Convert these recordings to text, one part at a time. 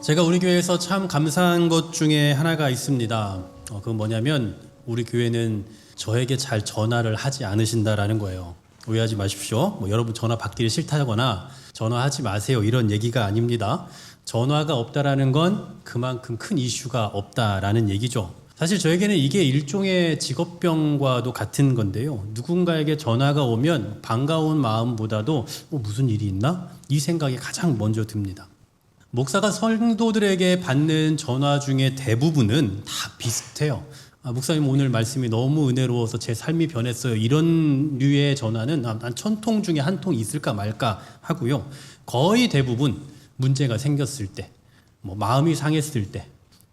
제가 우리 교회에서 참 감사한 것 중에 하나가 있습니다. 그건 뭐냐면 우리 교회는 저에게 잘 전화를 하지 않으신다라는 거예요. 오해하지 마십시오. 여러분 전화 받기를 싫다거나 전화하지 마세요 이런 얘기가 아닙니다. 전화가 없다라는 건 그만큼 큰 이슈가 없다라는 얘기죠. 사실 저에게는 이게 일종의 직업병과도 같은 건데요. 누군가에게 전화가 오면 반가운 마음보다도 무슨 일이 있나? 이 생각이 가장 먼저 듭니다. 목사가 성도들에게 받는 전화 중에 대부분은 다 비슷해요. 목사님 오늘 말씀이 너무 은혜로워서 제 삶이 변했어요. 이런 류의 전화는 한 1000통 중에 한 통 있을까 말까 하고요. 거의 대부분 문제가 생겼을 때, 마음이 상했을 때,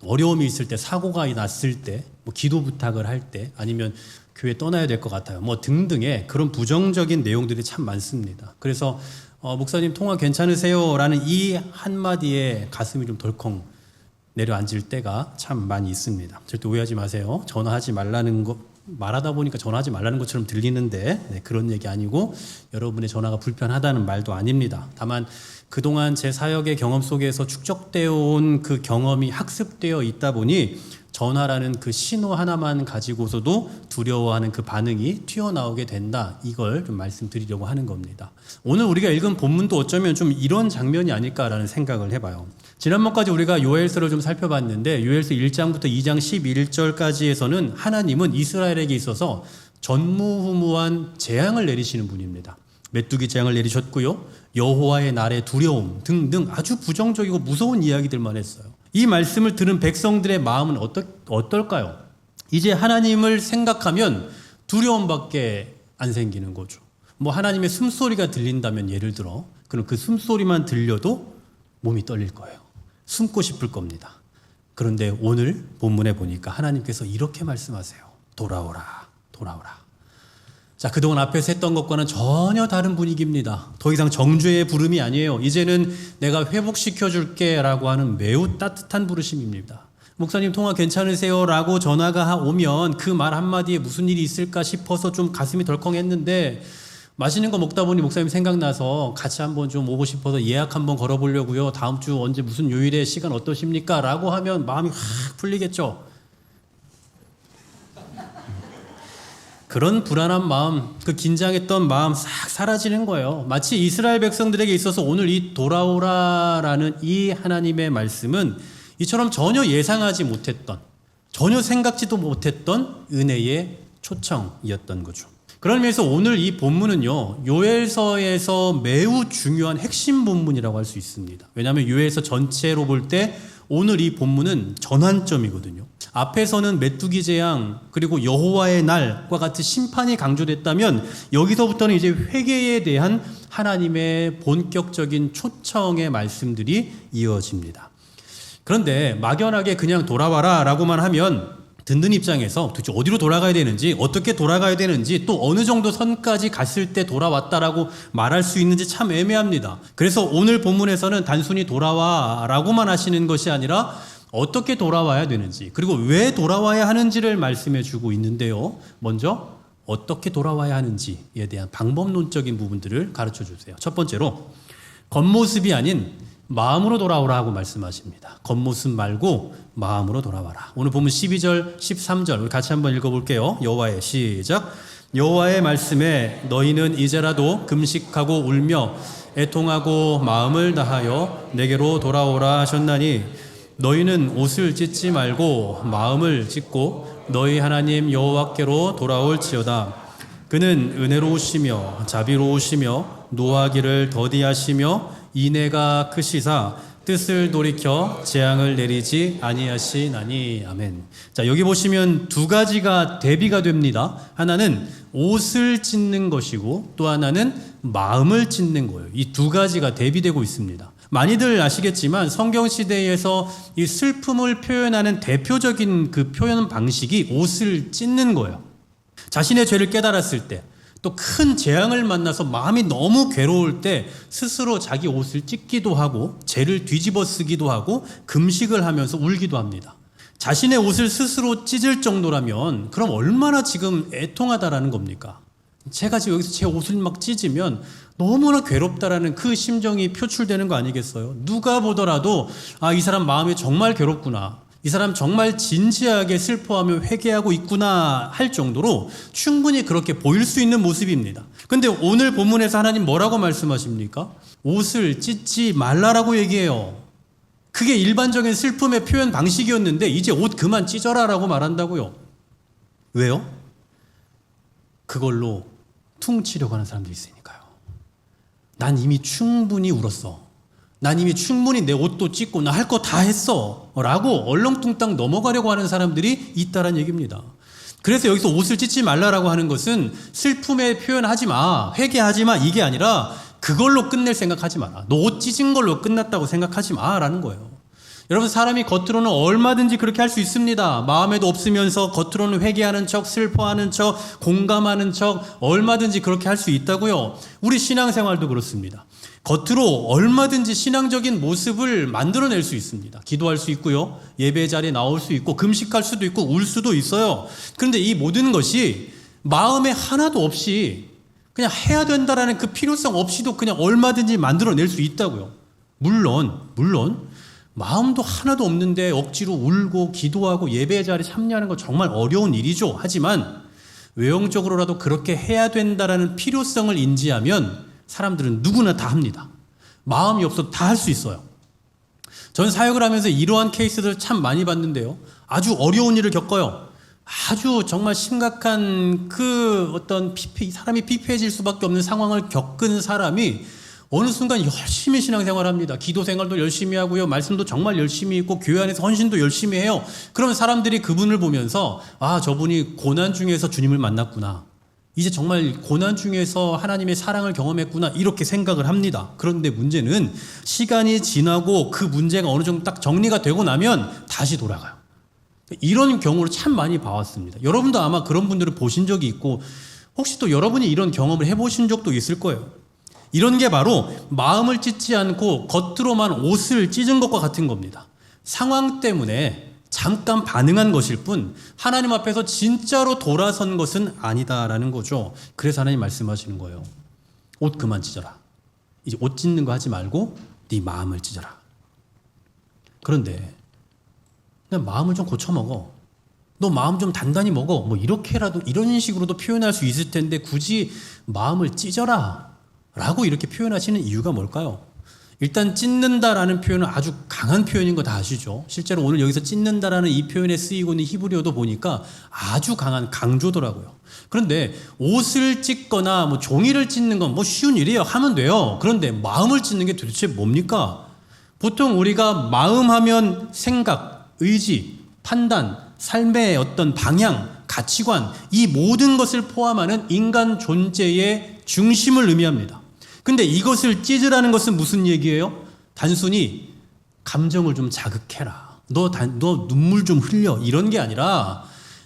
어려움이 있을 때, 사고가 났을 때, 기도 부탁을 할 때, 아니면 교회 떠나야 될 것 같아요. 등등의 그런 부정적인 내용들이 참 많습니다. 그래서 목사님 통화 괜찮으세요? 라는 이 한마디에 가슴이 좀 덜컹 내려앉을 때가 참 많이 있습니다. 절대 오해하지 마세요. 전화하지 말라는 거, 말하다 보니까 전화하지 말라는 것처럼 들리는데 그런 얘기 아니고 여러분의 전화가 불편하다는 말도 아닙니다. 다만 그동안 제 사역의 경험 속에서 축적되어 온 그 경험이 학습되어 있다 보니 전화라는 그 신호 하나만 가지고서도 두려워하는 그 반응이 튀어나오게 된다. 이걸 좀 말씀드리려고 하는 겁니다. 오늘 우리가 읽은 본문도 어쩌면 좀 이런 장면이 아닐까라는 생각을 해봐요. 지난번까지 우리가 요엘서를 좀 살펴봤는데 요엘서 1장부터 2장 11절까지에서는 하나님은 이스라엘에게 있어서 전무후무한 재앙을 내리시는 분입니다. 메뚜기 재앙을 내리셨고요. 여호와의 날의 두려움 등등 아주 부정적이고 무서운 이야기들만 했어요. 이 말씀을 들은 백성들의 마음은 어떨까요? 이제 하나님을 생각하면 두려움밖에 안 생기는 거죠. 하나님의 숨소리가 들린다면 예를 들어 그럼 그 숨소리만 들려도 몸이 떨릴 거예요. 숨고 싶을 겁니다. 그런데 오늘 본문에 보니까 하나님께서 이렇게 말씀하세요. 돌아오라, 돌아오라. 자, 그동안 앞에서 했던 것과는 전혀 다른 분위기입니다. 더 이상 정죄의 부름이 아니에요. 이제는 내가 회복시켜줄게 라고 하는 매우 따뜻한 부르심입니다. 목사님 통화 괜찮으세요? 라고 전화가 오면 그 말 한마디에 무슨 일이 있을까 싶어서 좀 가슴이 덜컹했는데 맛있는 거 먹다 보니 목사님 생각나서 같이 한번 좀 오고 싶어서 예약 한번 걸어보려고요. 다음 주 언제 무슨 요일에 시간 어떠십니까? 라고 하면 마음이 확 풀리겠죠. 그런 불안한 마음, 그 긴장했던 마음 싹 사라지는 거예요. 마치 이스라엘 백성들에게 있어서 오늘 이 돌아오라라는 이 하나님의 말씀은 이처럼 전혀 예상하지 못했던, 전혀 생각지도 못했던 은혜의 초청이었던 거죠. 그런 의미에서 오늘 이 본문은요, 요엘서에서 매우 중요한 핵심 본문이라고 할 수 있습니다. 왜냐하면 요엘서 전체로 볼 때 오늘 이 본문은 전환점이거든요. 앞에서는 메뚜기 재앙 그리고 여호와의 날과 같은 심판이 강조됐다면 여기서부터는 이제 회개에 대한 하나님의 본격적인 초청의 말씀들이 이어집니다. 그런데 막연하게 그냥 돌아와라 라고만 하면 듣는 입장에서 도대체 어디로 돌아가야 되는지, 어떻게 돌아가야 되는지, 또 어느 정도 선까지 갔을 때 돌아왔다라고 말할 수 있는지 참 애매합니다. 그래서 오늘 본문에서는 단순히 돌아와 라고만 하시는 것이 아니라 어떻게 돌아와야 되는지, 그리고 왜 돌아와야 하는지를 말씀해 주고 있는데요. 먼저 어떻게 돌아와야 하는지에 대한 방법론적인 부분들을 가르쳐 주세요. 첫 번째로 겉모습이 아닌 마음으로 돌아오라 하고 말씀하십니다. 겉모습 말고 마음으로 돌아와라. 오늘 보면 12절, 13절 우리 같이 한번 읽어볼게요. 여호와의 시작. 여호와의 말씀에 너희는 이제라도 금식하고 울며 애통하고 마음을 다하여 내게로 돌아오라 하셨나니 너희는 옷을 찢지 말고 마음을 찢고 너희 하나님 여호와께로 돌아올지어다. 그는 은혜로우시며 자비로우시며 노하기를 더디하시며 인애가 크시사 뜻을 돌이켜 재앙을 내리지 아니하시나니. 아멘. 자, 여기 보시면 두 가지가 대비가 됩니다. 하나는 옷을 찢는 것이고 또 하나는 마음을 찢는 거예요. 이 두 가지가 대비되고 있습니다. 많이들 아시겠지만 성경시대에서 이 슬픔을 표현하는 대표적인 그 표현 방식이 옷을 찢는 거예요. 자신의 죄를 깨달았을 때, 또 큰 재앙을 만나서 마음이 너무 괴로울 때 스스로 자기 옷을 찢기도 하고 죄를 뒤집어 쓰기도 하고 금식을 하면서 울기도 합니다. 자신의 옷을 스스로 찢을 정도라면 그럼 얼마나 지금 애통하다라는 겁니까? 제가 지금 여기서 제 옷을 막 찢으면 너무나 괴롭다라는 그 심정이 표출되는 거 아니겠어요? 누가 보더라도 이 사람 마음이 정말 괴롭구나, 이 사람 정말 진지하게 슬퍼하며 회개하고 있구나 할 정도로 충분히 그렇게 보일 수 있는 모습입니다. 근데 오늘 본문에서 하나님 뭐라고 말씀하십니까? 옷을 찢지 말라라고 얘기해요. 그게 일반적인 슬픔의 표현 방식이었는데 이제 옷 그만 찢어라라고 말한다고요. 왜요? 그걸로 퉁치려고 하는 사람들이 있으니까요. 난 이미 충분히 울었어, 난 이미 충분히 내 옷도 찢고 나 할 거 다 했어 라고 얼렁뚱땅 넘어가려고 하는 사람들이 있다는 얘기입니다. 그래서 여기서 옷을 찢지 말라라고 하는 것은 슬픔에 표현하지 마, 회개하지 마, 이게 아니라 그걸로 끝낼 생각하지 마라, 너 옷 찢은 걸로 끝났다고 생각하지 마라는 거예요. 여러분, 사람이 겉으로는 얼마든지 그렇게 할 수 있습니다. 마음에도 없으면서 겉으로는 회개하는 척, 슬퍼하는 척, 공감하는 척, 얼마든지 그렇게 할 수 있다고요. 우리 신앙생활도 그렇습니다. 겉으로 얼마든지 신앙적인 모습을 만들어낼 수 있습니다. 기도할 수 있고요, 예배 자리에 나올 수 있고, 금식할 수도 있고, 울 수도 있어요. 그런데 이 모든 것이 마음에 하나도 없이 그냥 해야 된다라는 그 필요성 없이도 그냥 얼마든지 만들어낼 수 있다고요. 물론 마음도 하나도 없는데 억지로 울고 기도하고 예배 자리에 참여하는 건 정말 어려운 일이죠. 하지만 외형적으로라도 그렇게 해야 된다라는 필요성을 인지하면 사람들은 누구나 다 합니다. 마음이 없어도 다 할 수 있어요. 전 사역을 하면서 이러한 케이스들을 참 많이 봤는데요, 아주 어려운 일을 겪어요. 아주 정말 심각한 그 어떤 사람이 피폐해질 수밖에 없는 상황을 겪은 사람이 어느 순간 열심히 신앙생활을 합니다. 기도 생활도 열심히 하고요, 말씀도 정말 열심히 읽고, 교회 안에서 헌신도 열심히 해요. 그러면 사람들이 그분을 보면서 저분이 고난 중에서 주님을 만났구나, 이제 정말 고난 중에서 하나님의 사랑을 경험했구나, 이렇게 생각을 합니다. 그런데 문제는 시간이 지나고 그 문제가 어느 정도 딱 정리가 되고 나면 다시 돌아가요. 이런 경우를 참 많이 봐왔습니다. 여러분도 아마 그런 분들을 보신 적이 있고, 혹시 또 여러분이 이런 경험을 해보신 적도 있을 거예요. 이런 게 바로 마음을 찢지 않고 겉으로만 옷을 찢은 것과 같은 겁니다. 상황 때문에 잠깐 반응한 것일 뿐 하나님 앞에서 진짜로 돌아선 것은 아니다라는 거죠. 그래서 하나님 말씀하시는 거예요. 옷 그만 찢어라. 이제 옷 찢는 거 하지 말고 네 마음을 찢어라. 그런데 그냥 마음을 좀 고쳐먹어, 너 마음 좀 단단히 먹어, 뭐 이렇게라도 이런 식으로도 표현할 수 있을 텐데 굳이 마음을 찢어라 라고 이렇게 표현하시는 이유가 뭘까요? 일단 찢는다라는 표현은 아주 강한 표현인 거 다 아시죠? 실제로 오늘 여기서 찢는다라는 이 표현에 쓰이고 있는 히브리어도 보니까 아주 강한 강조더라고요. 그런데 옷을 찢거나 뭐 종이를 찢는 건 뭐 쉬운 일이에요. 하면 돼요. 그런데 마음을 찢는 게 도대체 뭡니까? 보통 우리가 마음 하면 생각, 의지, 판단, 삶의 어떤 방향, 가치관, 이 모든 것을 포함하는 인간 존재의 중심을 의미합니다. 근데 이것을 찢으라는 것은 무슨 얘기예요? 단순히 감정을 좀 자극해라, 너 눈물 좀 흘려, 이런 게 아니라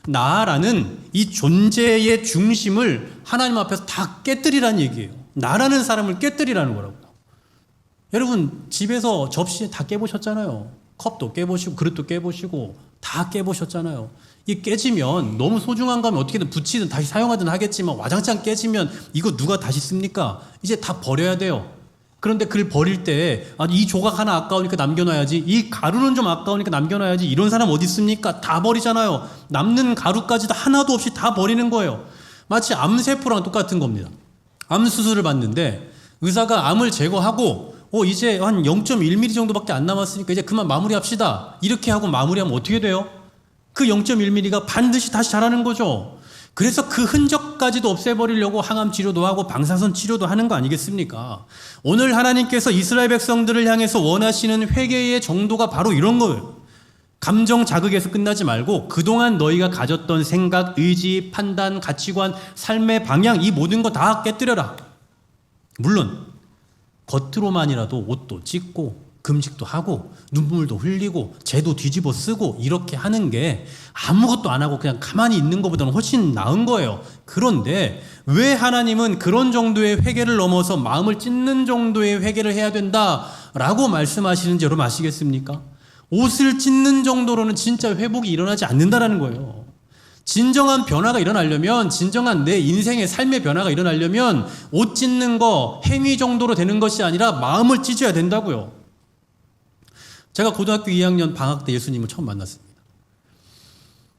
나라는 이 존재의 중심을 하나님 앞에서 다 깨뜨리라는 얘기예요. 나라는 사람을 깨뜨리라는 거라고요. 여러분, 집에서 접시 다 깨보셨잖아요. 컵도 깨보시고 그릇도 깨보시고 다 깨보셨잖아요. 이게 깨지면 너무 소중한 거면 어떻게든 붙이든 다시 사용하든 하겠지만 와장창 깨지면 이거 누가 다시 씁니까? 이제 다 버려야 돼요. 그런데 그걸 버릴 때 이 조각 하나 아까우니까 남겨놔야지, 이 가루는 좀 아까우니까 남겨놔야지, 이런 사람 어디 있습니까? 다 버리잖아요. 남는 가루까지도 하나도 없이 다 버리는 거예요. 마치 암세포랑 똑같은 겁니다. 암 수술을 받는데 의사가 암을 제거하고 이제 한 0.1mm 정도밖에 안 남았으니까 이제 그만 마무리합시다, 이렇게 하고 마무리하면 어떻게 돼요? 그 0.1mm가 반드시 다시 자라는 거죠. 그래서 그 흔적까지도 없애버리려고 항암 치료도 하고 방사선 치료도 하는 거 아니겠습니까? 오늘 하나님께서 이스라엘 백성들을 향해서 원하시는 회개의 정도가 바로 이런 거예요. 감정 자극에서 끝나지 말고 그동안 너희가 가졌던 생각, 의지, 판단, 가치관, 삶의 방향, 이 모든 거 다 깨뜨려라. 물론 겉으로만이라도 옷도 찢고 금식도 하고 눈물도 흘리고 죄도 뒤집어 쓰고 이렇게 하는 게 아무것도 안 하고 그냥 가만히 있는 것보다는 훨씬 나은 거예요. 그런데 왜 하나님은 그런 정도의 회개를 넘어서 마음을 찢는 정도의 회개를 해야 된다라고 말씀하시는지 여러분 아시겠습니까? 옷을 찢는 정도로는 진짜 회복이 일어나지 않는다라는 거예요. 진정한 변화가 일어나려면, 진정한 내 인생의 삶의 변화가 일어나려면 옷 찢는 거, 행위 정도로 되는 것이 아니라 마음을 찢어야 된다고요. 제가 고등학교 2학년 방학 때 예수님을 처음 만났습니다.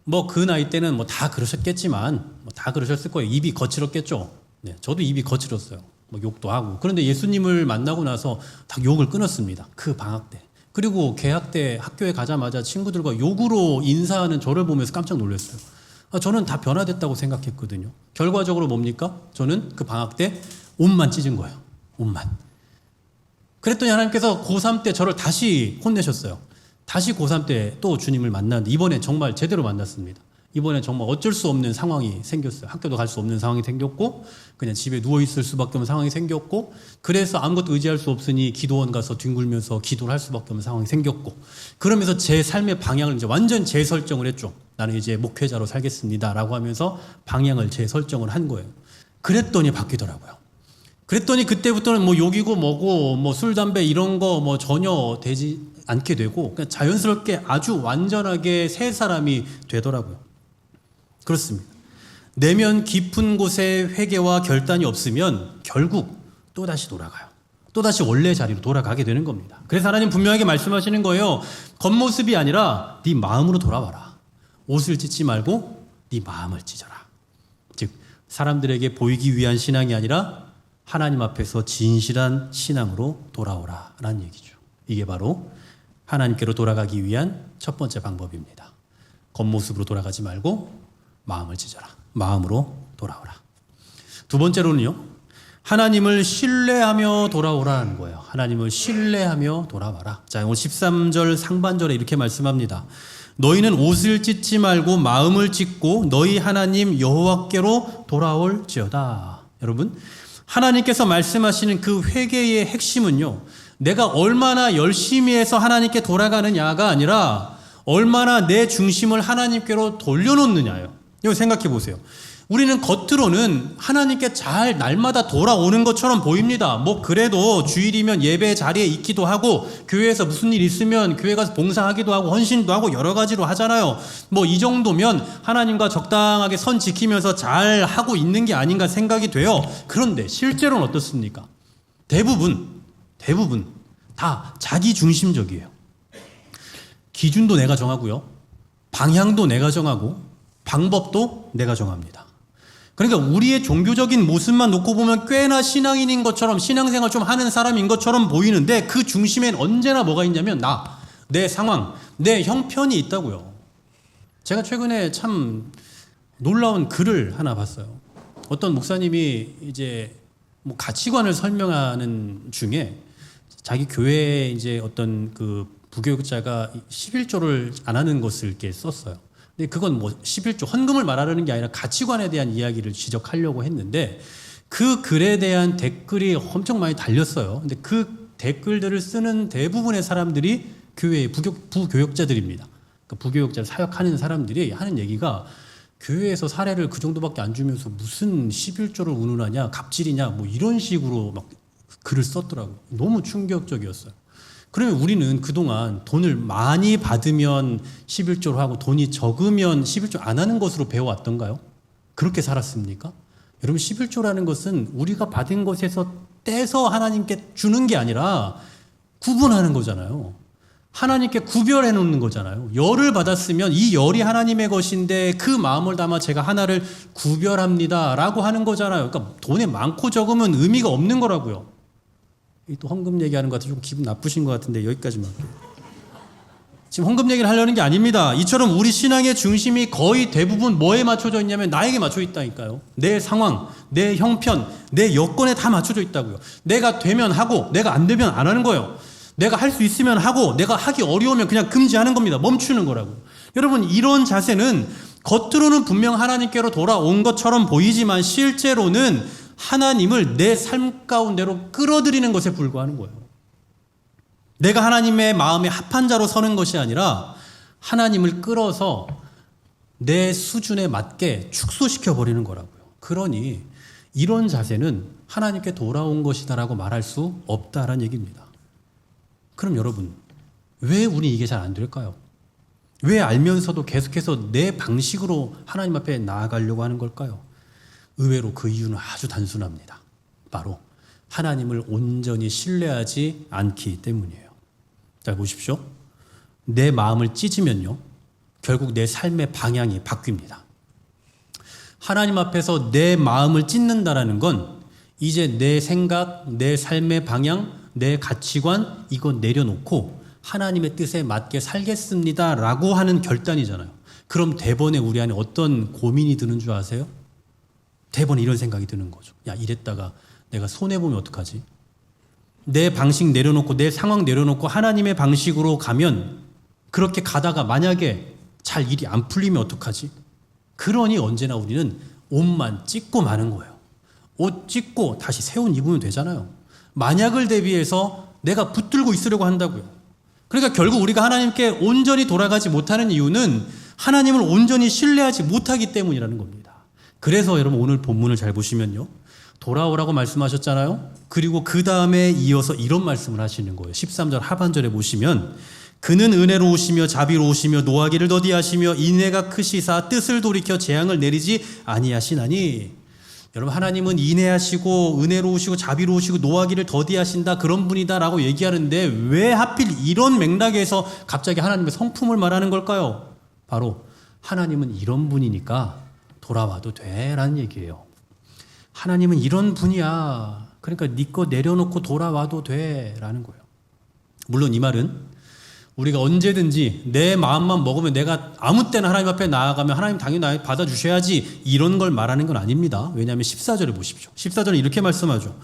뭐 그 나이 때는 뭐 다 그러셨겠지만, 뭐 다 그러셨을 거예요. 입이 거칠었겠죠. 네, 저도 입이 거칠었어요. 뭐 욕도 하고. 그런데 예수님을 만나고 나서 다 욕을 끊었습니다. 그 방학 때. 그리고 개학 때 학교에 가자마자 친구들과 욕으로 인사하는 저를 보면서 깜짝 놀랐어요. 저는 다 변화됐다고 생각했거든요. 결과적으로 뭡니까? 저는 그 방학 때 옷만 찢은 거예요. 옷만. 그랬더니 하나님께서 고3 때 저를 다시 혼내셨어요. 다시 고3 때 또 주님을 만났는데 이번에 정말 제대로 만났습니다. 이번에 정말 어쩔 수 없는 상황이 생겼어요. 학교도 갈 수 없는 상황이 생겼고 그냥 집에 누워있을 수밖에 없는 상황이 생겼고 그래서 아무것도 의지할 수 없으니 기도원 가서 뒹굴면서 기도를 할 수밖에 없는 상황이 생겼고 그러면서 제 삶의 방향을 이제 완전 재설정을 했죠. 나는 이제 목회자로 살겠습니다 라고 하면서 방향을 재설정을 한 거예요. 그랬더니 바뀌더라고요. 그랬더니 그때부터는 뭐 욕이고 뭐고 뭐 술, 담배 이런 거 뭐 전혀 되지 않게 되고 그냥 자연스럽게 아주 완전하게 새 사람이 되더라고요. 그렇습니다. 내면 깊은 곳에 회개와 결단이 없으면 결국 또다시 돌아가요. 또다시 원래 자리로 돌아가게 되는 겁니다. 그래서 하나님 분명하게 말씀하시는 거예요. 겉모습이 아니라 네 마음으로 돌아와라. 옷을 찢지 말고 네 마음을 찢어라. 즉 사람들에게 보이기 위한 신앙이 아니라 하나님 앞에서 진실한 신앙으로 돌아오라 라는 얘기죠. 이게 바로 하나님께로 돌아가기 위한 첫 번째 방법입니다. 겉모습으로 돌아가지 말고 마음을 찢어라. 마음으로 돌아오라. 두 번째로는요. 하나님을 신뢰하며 돌아오라는 거예요. 하나님을 신뢰하며 돌아와라. 자, 오늘 13절 상반절에 이렇게 말씀합니다. 너희는 옷을 찢지 말고 마음을 찢고 너희 하나님 여호와께로 돌아올지어다. 여러분, 하나님께서 말씀하시는 그 회개의 핵심은요. 내가 얼마나 열심히 해서 하나님께 돌아가느냐가 아니라 얼마나 내 중심을 하나님께로 돌려놓느냐예요. 이거 생각해 보세요. 우리는 겉으로는 하나님께 잘 날마다 돌아오는 것처럼 보입니다. 뭐 그래도 주일이면 예배 자리에 있기도 하고 교회에서 무슨 일 있으면 교회 가서 봉사하기도 하고 헌신도 하고 여러 가지로 하잖아요. 뭐 이 정도면 하나님과 적당하게 선 지키면서 잘 하고 있는 게 아닌가 생각이 돼요. 그런데 실제로는 어떻습니까? 대부분 다 자기 중심적이에요. 기준도 내가 정하고요. 방향도 내가 정하고 방법도 내가 정합니다. 그러니까 우리의 종교적인 모습만 놓고 보면 꽤나 신앙인인 것처럼 신앙생활 좀 하는 사람인 것처럼 보이는데 그 중심엔 언제나 뭐가 있냐면 내 상황, 내 형편이 있다고요. 제가 최근에 참 놀라운 글을 하나 봤어요. 어떤 목사님이 이제 뭐 가치관을 설명하는 중에 자기 교회에 이제 어떤 그 부교육자가 11조를 안 하는 것을 이렇게 썼어요. 근데 그건 뭐 11조 헌금을 말하려는 게 아니라 가치관에 대한 이야기를 지적하려고 했는데 그 글에 대한 댓글이 엄청 많이 달렸어요. 근데 그 댓글들을 쓰는 대부분의 사람들이 교회의 부교육자들입니다. 그러니까 부교육자를 사역하는 사람들이 하는 얘기가 교회에서 사례를 그 정도밖에 안 주면서 무슨 11조를 운운하냐, 갑질이냐, 뭐 이런 식으로 막 글을 썼더라고요. 너무 충격적이었어요. 그러면 우리는 그동안 돈을 많이 받으면 11조로 하고 돈이 적으면 11조 안 하는 것으로 배워왔던가요? 그렇게 살았습니까? 여러분 11조라는 것은 우리가 받은 것에서 떼서 하나님께 주는 게 아니라 구분하는 거잖아요. 하나님께 구별해 놓는 거잖아요. 열을 받았으면 이 열이 하나님의 것인데 그 마음을 담아 제가 하나를 구별합니다 라고 하는 거잖아요. 그러니까 돈에 많고 적으면 의미가 없는 거라고요. 또 헌금 얘기하는 것 같아서 좀 기분 나쁘신 것 같은데 여기까지만 할게요. 지금 헌금 얘기를 하려는 게 아닙니다. 이처럼 우리 신앙의 중심이 거의 대부분 뭐에 맞춰져 있냐면 나에게 맞춰 있다니까요. 내 상황, 내 형편, 내 여건에 다 맞춰져 있다고요. 내가 되면 하고 내가 안 되면 안 하는 거예요. 내가 할 수 있으면 하고 내가 하기 어려우면 그냥 금지하는 겁니다. 멈추는 거라고. 여러분 이런 자세는 겉으로는 분명 하나님께로 돌아온 것처럼 보이지만 실제로는 하나님을 내 삶 가운데로 끌어들이는 것에 불과하는 거예요. 내가 하나님의 마음에 합한 자로 서는 것이 아니라 하나님을 끌어서 내 수준에 맞게 축소시켜 버리는 거라고요. 그러니 이런 자세는 하나님께 돌아온 것이다라고 말할 수 없다라는 얘기입니다. 그럼 여러분 왜 우리 이게 잘 안 될까요? 왜 알면서도 계속해서 내 방식으로 하나님 앞에 나아가려고 하는 걸까요? 의외로 그 이유는 아주 단순합니다. 바로 하나님을 온전히 신뢰하지 않기 때문이에요. 자, 보십시오. 내 마음을 찢으면요, 결국 내 삶의 방향이 바뀝니다. 하나님 앞에서 내 마음을 찢는다라는 건 이제 내 생각, 내 삶의 방향, 내 가치관 이거 내려놓고 하나님의 뜻에 맞게 살겠습니다 라고 하는 결단이잖아요. 그럼 대번에 우리 안에 어떤 고민이 드는 줄 아세요? 대번에 이런 생각이 드는 거죠. 야, 이랬다가 내가 손해보면 어떡하지? 내 방식 내려놓고 내 상황 내려놓고 하나님의 방식으로 가면, 그렇게 가다가 만약에 잘 일이 안 풀리면 어떡하지? 그러니 언제나 우리는 옷만 찢고 마는 거예요. 옷 찢고 다시 새 옷 입으면 되잖아요. 만약을 대비해서 내가 붙들고 있으려고 한다고요. 그러니까 결국 우리가 하나님께 온전히 돌아가지 못하는 이유는 하나님을 온전히 신뢰하지 못하기 때문이라는 겁니다. 그래서 여러분 오늘 본문을 잘 보시면요, 돌아오라고 말씀하셨잖아요. 그리고 그 다음에 이어서 이런 말씀을 하시는 거예요. 13절 하반절에 보시면 그는 은혜로우시며 자비로우시며 노하기를 더디하시며 인애가 크시사 뜻을 돌이켜 재앙을 내리지 아니하시나니. 여러분, 하나님은 인애하시고 은혜로우시고 자비로우시고 노하기를 더디하신다, 그런 분이다라고 얘기하는데 왜 하필 이런 맥락에서 갑자기 하나님의 성품을 말하는 걸까요? 바로 하나님은 이런 분이니까 돌아와도 돼 라는 얘기예요. 하나님은 이런 분이야, 그러니까 네 거 내려놓고 돌아와도 돼 라는 거예요. 물론 이 말은 우리가 언제든지 내 마음만 먹으면 내가 아무 때나 하나님 앞에 나아가면 하나님 당연히 나 받아주셔야지, 이런 걸 말하는 건 아닙니다. 왜냐하면 14절에 보십시오. 14절은 이렇게 말씀하죠.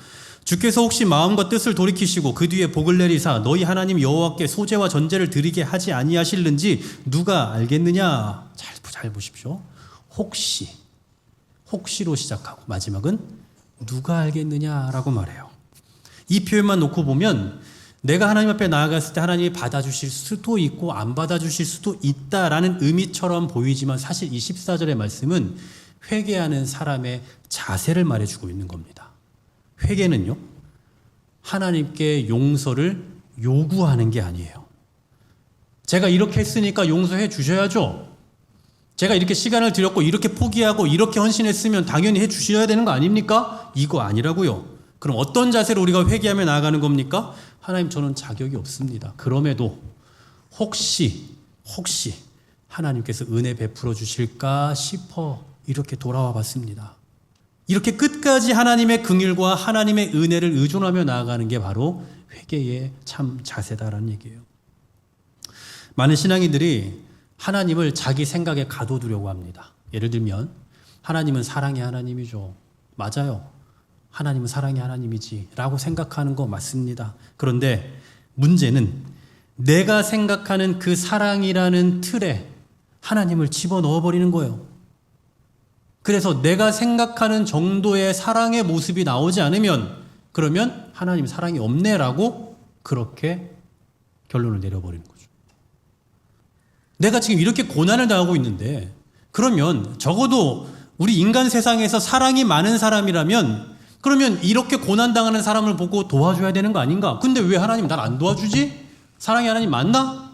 주께서 혹시 마음과 뜻을 돌이키시고 그 뒤에 복을 내리사 너희 하나님 여호와께 소제와 전제를 드리게 하지 아니하실는지 누가 알겠느냐. 잘 보십시오. 혹시로 시작하고 마지막은 누가 알겠느냐라고 말해요. 이 표현만 놓고 보면 내가 하나님 앞에 나아갔을 때 하나님이 받아주실 수도 있고 안 받아주실 수도 있다라는 의미처럼 보이지만 사실 이 14절의 말씀은 회개하는 사람의 자세를 말해주고 있는 겁니다. 회개는요, 하나님께 용서를 요구하는 게 아니에요. 제가 이렇게 했으니까 용서해 주셔야죠. 제가 이렇게 시간을 들였고 이렇게 포기하고 이렇게 헌신했으면 당연히 해 주셔야 되는 거 아닙니까? 이거 아니라고요. 그럼 어떤 자세로 우리가 회개하며 나아가는 겁니까? 하나님, 저는 자격이 없습니다. 그럼에도 혹시 하나님께서 은혜 베풀어 주실까 싶어 이렇게 돌아와 봤습니다. 이렇게 끝까지 하나님의 긍휼과 하나님의 은혜를 의존하며 나아가는 게 바로 회개의 참 자세다라는 얘기예요. 많은 신앙인들이 하나님을 자기 생각에 가둬두려고 합니다. 예를 들면 하나님은 사랑의 하나님이죠. 맞아요. 하나님은 사랑의 하나님이지 라고 생각하는 거 맞습니다. 그런데 문제는 내가 생각하는 그 사랑이라는 틀에 하나님을 집어넣어 버리는 거예요. 그래서 내가 생각하는 정도의 사랑의 모습이 나오지 않으면 그러면 하나님 사랑이 없네라고 그렇게 결론을 내려버리는 거죠. 내가 지금 이렇게 고난을 당하고 있는데 그러면 적어도 우리 인간 세상에서 사랑이 많은 사람이라면 그러면 이렇게 고난당하는 사람을 보고 도와줘야 되는 거 아닌가? 근데 왜 하나님 날 안 도와주지? 사랑의 하나님 맞나?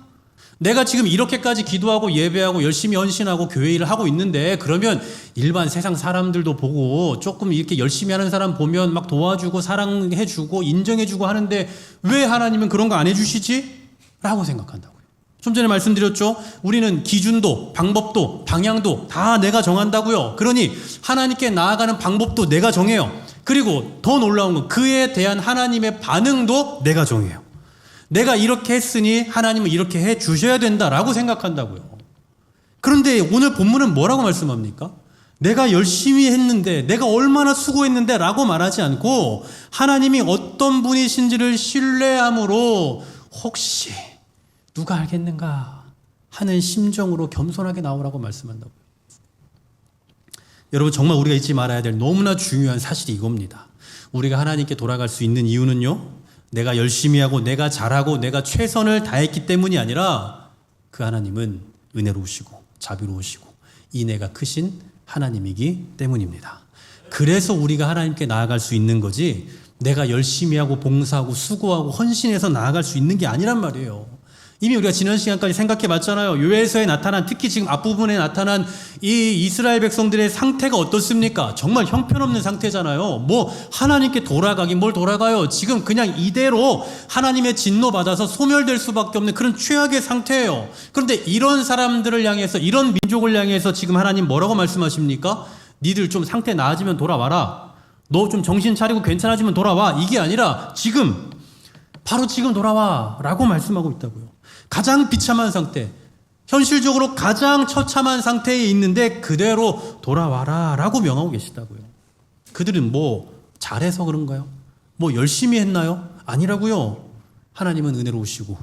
내가 지금 이렇게까지 기도하고 예배하고 열심히 헌신하고 교회 일을 하고 있는데 그러면 일반 세상 사람들도 보고 조금 이렇게 열심히 하는 사람 보면 막 도와주고 사랑해주고 인정해주고 하는데 왜 하나님은 그런 거 안 해주시지? 라고 생각한다고요. 좀 전에 말씀드렸죠. 우리는 기준도 방법도 방향도 다 내가 정한다고요. 그러니 하나님께 나아가는 방법도 내가 정해요. 그리고 더 놀라운 건 그에 대한 하나님의 반응도 내가 정해요. 내가 이렇게 했으니 하나님은 이렇게 해 주셔야 된다라고 생각한다고요. 그런데 오늘 본문은 뭐라고 말씀합니까? 내가 열심히 했는데 내가 얼마나 수고했는데 라고 말하지 않고 하나님이 어떤 분이신지를 신뢰함으로 혹시 누가 알겠는가 하는 심정으로 겸손하게 나오라고 말씀한다고요. 여러분, 정말 우리가 잊지 말아야 될 너무나 중요한 사실이 이겁니다. 우리가 하나님께 돌아갈 수 있는 이유는요, 내가 열심히 하고 내가 잘하고 내가 최선을 다했기 때문이 아니라 그 하나님은 은혜로우시고 자비로우시고 인애가 크신 하나님이기 때문입니다. 그래서 우리가 하나님께 나아갈 수 있는 거지 내가 열심히 하고 봉사하고 수고하고 헌신해서 나아갈 수 있는 게 아니란 말이에요. 이미 우리가 지난 시간까지 생각해 봤잖아요. 요엘서에 나타난, 특히 지금 앞부분에 나타난 이 이스라엘 백성들의 상태가 어떻습니까? 정말 형편없는 상태잖아요. 뭐 하나님께 돌아가긴 뭘 돌아가요. 지금 그냥 이대로 하나님의 진노 받아서 소멸될 수밖에 없는 그런 최악의 상태예요. 그런데 이런 사람들을 향해서, 이런 민족을 향해서 지금 하나님 뭐라고 말씀하십니까? 니들 좀 상태 나아지면 돌아와라. 너 좀 정신 차리고 괜찮아지면 돌아와. 이게 아니라 지금, 바로 지금 돌아와 라고 말씀하고 있다고요. 가장 비참한 상태, 현실적으로 가장 처참한 상태에 있는데 그대로 돌아와라 라고 명하고 계시다고요. 그들은 뭐 잘해서 그런가요? 뭐 열심히 했나요? 아니라고요. 하나님은 은혜로우시고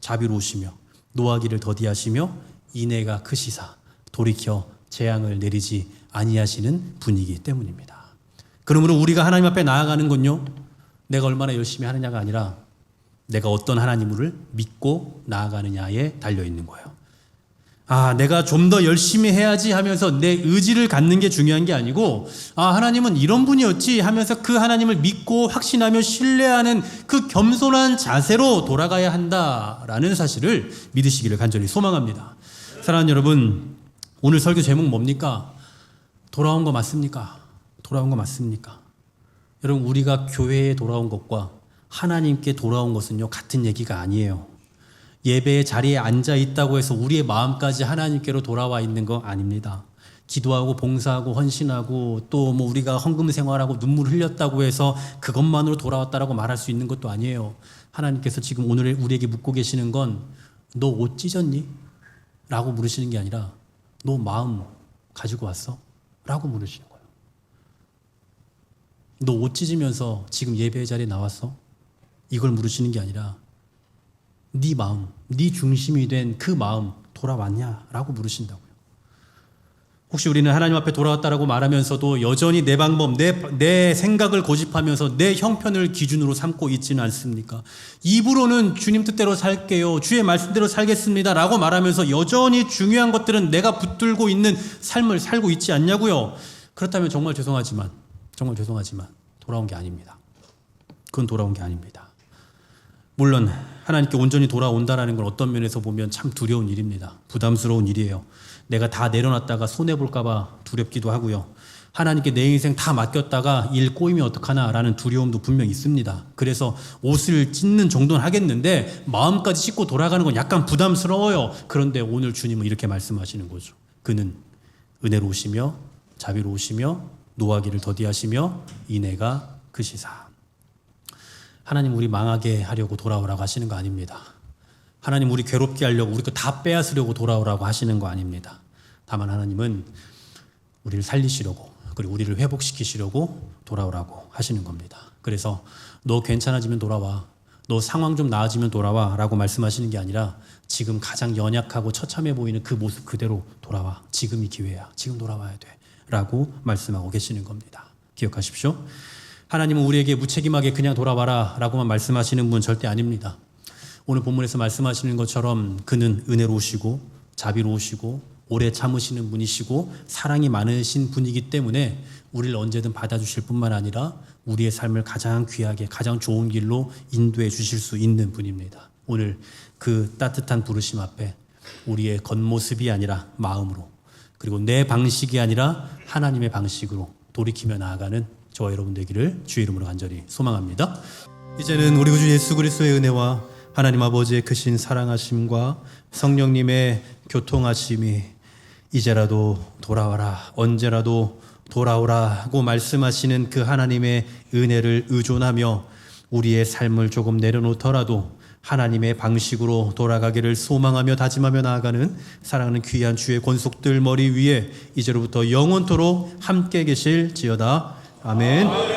자비로우시며 노하기를 더디하시며 인애가 크시사 돌이켜 재앙을 내리지 아니하시는 분이기 때문입니다. 그러므로 우리가 하나님 앞에 나아가는 건요, 내가 얼마나 열심히 하느냐가 아니라 내가 어떤 하나님을 믿고 나아가느냐에 달려있는 거예요. 내가 좀 더 열심히 해야지 하면서 내 의지를 갖는 게 중요한 게 아니고, 하나님은 이런 분이었지 하면서 그 하나님을 믿고 확신하며 신뢰하는 그 겸손한 자세로 돌아가야 한다라는 사실을 믿으시기를 간절히 소망합니다. 사랑하는 여러분, 오늘 설교 제목 뭡니까? 돌아온 거 맞습니까? 돌아온 거 맞습니까? 여러분, 우리가 교회에 돌아온 것과 하나님께 돌아온 것은요, 같은 얘기가 아니에요. 예배의 자리에 앉아 있다고 해서 우리의 마음까지 하나님께로 돌아와 있는 거 아닙니다. 기도하고 봉사하고 헌신하고 또 뭐 우리가 헌금 생활하고 눈물 흘렸다고 해서 그것만으로 돌아왔다라고 말할 수 있는 것도 아니에요. 하나님께서 지금 오늘 우리에게 묻고 계시는 건 너 옷 찢었니? 라고 물으시는 게 아니라 너 마음 가지고 왔어? 라고 물으시는 거예요. 너 옷 찢으면서 지금 예배의 자리에 나왔어? 이걸 물으시는 게 아니라 네 마음, 네 중심이 된 그 마음 돌아왔냐라고 물으신다고요. 혹시 우리는 하나님 앞에 돌아왔다라고 말하면서도 여전히 내 방법, 내 생각을 고집하면서 내 형편을 기준으로 삼고 있지는 않습니까? 입으로는 주님 뜻대로 살게요, 주의 말씀대로 살겠습니다 라고 말하면서 여전히 중요한 것들은 내가 붙들고 있는 삶을 살고 있지 않냐고요. 그렇다면 정말 죄송하지만 돌아온 게 아닙니다. 그건 돌아온 게 아닙니다. 물론 하나님께 온전히 돌아온다라는 건 어떤 면에서 보면 참 두려운 일입니다. 부담스러운 일이에요. 내가 다 내려놨다가 손해볼까 봐 두렵기도 하고요. 하나님께 내 인생 다 맡겼다가 일 꼬이면 어떡하나라는 두려움도 분명 있습니다. 그래서 옷을 찢는 정도는 하겠는데 마음까지 찢고 돌아가는 건 약간 부담스러워요. 그런데 오늘 주님은 이렇게 말씀하시는 거죠. 그는 은혜로우시며 자비로우시며 노하기를 더디하시며 인애가 크시사. 하나님 우리 망하게 하려고 돌아오라고 하시는 거 아닙니다. 하나님 우리 괴롭게 하려고, 우리 거 다 빼앗으려고 돌아오라고 하시는 거 아닙니다. 다만 하나님은 우리를 살리시려고, 그리고 우리를 회복시키시려고 돌아오라고 하시는 겁니다. 그래서 너 괜찮아지면 돌아와, 너 상황 좀 나아지면 돌아와 라고 말씀하시는 게 아니라 지금 가장 연약하고 처참해 보이는 그 모습 그대로 돌아와, 지금이 기회야, 지금 돌아와야 돼 라고 말씀하고 계시는 겁니다. 기억하십시오. 하나님은 우리에게 무책임하게 그냥 돌아와라 라고만 말씀하시는 분 절대 아닙니다. 오늘 본문에서 말씀하시는 것처럼 그는 은혜로우시고 자비로우시고 오래 참으시는 분이시고 사랑이 많으신 분이기 때문에 우리를 언제든 받아주실 뿐만 아니라 우리의 삶을 가장 귀하게, 가장 좋은 길로 인도해 주실 수 있는 분입니다. 오늘 그 따뜻한 부르심 앞에 우리의 겉모습이 아니라 마음으로, 그리고 내 방식이 아니라 하나님의 방식으로 돌이키며 나아가는 저와 여러분 되기를 주의 이름으로 간절히 소망합니다. 이제는 우리 구주 예수 그리스도의 은혜와 하나님 아버지의 크신 사랑하심과 성령님의 교통하심이 이제라도 돌아와라, 언제라도 돌아오라고 말씀하시는 그 하나님의 은혜를 의존하며 우리의 삶을 조금 내려놓더라도 하나님의 방식으로 돌아가기를 소망하며 다짐하며 나아가는 사랑하는 귀한 주의 권속들 머리 위에 이제로부터 영원토록 함께 계실지어다. 아멘.